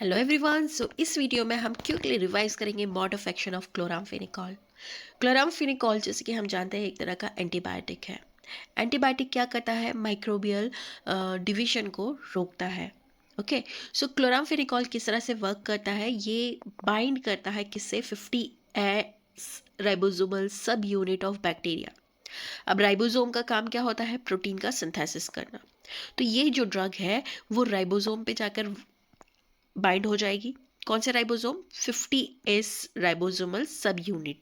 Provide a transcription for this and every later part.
Hello everyone. इस video में हम क्विकली रिवाइज करेंगे mode of action of chloramphenicol. Chloramphenicol जैसे कि हम जानते हैं एक तरह का एंटीबायोटिक है। एंटीबायोटिक क्या करता है? माइक्रोबियल डिवीजन को रोकता है। ओके, सो क्लोरामफेनिकॉल किस तरह से वर्क करता है? ये बाइंड करता है किससे? 50S राइबोसोमल सब यूनिट ऑफ बैक्टीरिया। अब राइबोसोम का काम क्या होता है? प्रोटीन का सिंथेसिस करना। तो ये जो ड्रग है वो राइबोसोम पे जाकर बाइंड हो जाएगी। कौन से राइबोसोम? 50S राइबोसोमल सब यूनिट।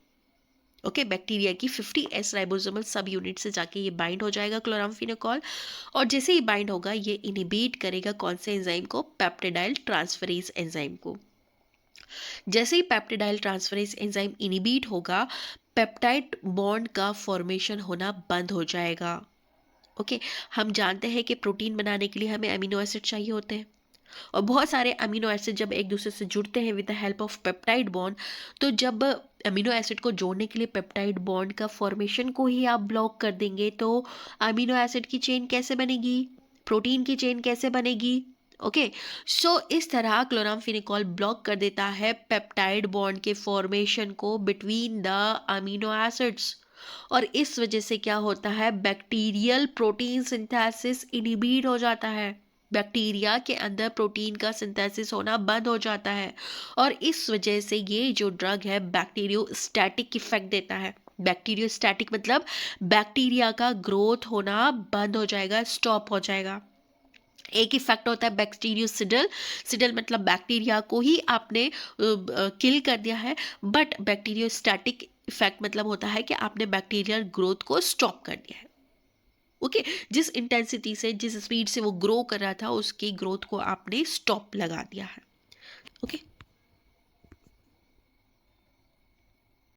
ओके, बैक्टीरिया की 50S राइबोसोमल सब यूनिट से जाके ये बाइंड हो जाएगा क्लोरामफेनिकॉल। और जैसे ही बाइंड होगा ये इनिबिट करेगा कौन से एंजाइम को? पेप्टिडाइल ट्रांसफरेज एंजाइम को। जैसे ही पेप्टिडाइल ट्रांसफरेज एंजाइम इनिबिट होगा, पेप्टाइड बॉन्ड का फॉर्मेशन होना बंद हो जाएगा। ओके, हम जानते हैं कि प्रोटीन बनाने के लिए हमें अमीनो एसिड चाहिए होते हैं, और बहुत सारे अमीनो एसिड जब एक दूसरे से जुड़ते हैं with the help of peptide bond, तो जब अमीनो एसिड को जोड़ने के लिए पेप्टाइड बॉन्ड का फॉर्मेशन को ही आप ब्लॉक कर देंगे तो अमीनो एसिड की चेन कैसे बनेगी? प्रोटीन की चेन कैसे बनेगी? ओके, सो इस तरह क्लोरामफेनिकॉल ब्लॉक कर देता है पेप्टाइड बॉन्ड के फॉर्मेशन को बिटवीन द अमीनो एसिड्स। और इस वजह से क्या होता है? बैक्टीरियल प्रोटीन सिंथेसिस इनहिबिट हो जाता है। बैक्टीरिया के अंदर प्रोटीन का सिंथेसिस होना बंद हो जाता है, और इस वजह से ये जो ड्रग है बैक्टीरियोस्टैटिक इफेक्ट देता है। बैक्टीरियोस्टैटिक मतलब बैक्टीरिया का ग्रोथ होना बंद हो जाएगा, स्टॉप हो जाएगा। एक इफेक्ट होता है बैक्टीरियोसिडल। सिडल मतलब बैक्टीरिया को ही आपने किल कर दिया है, बट बैक्टीरियोस्टैटिक इफेक्ट मतलब होता है कि आपने बैक्टीरियल ग्रोथ को स्टॉप कर दिया है। ओके, जिस इंटेंसिटी से, जिस स्पीड से वो ग्रो कर रहा था, उसकी ग्रोथ को आपने स्टॉप लगा दिया है। ओके,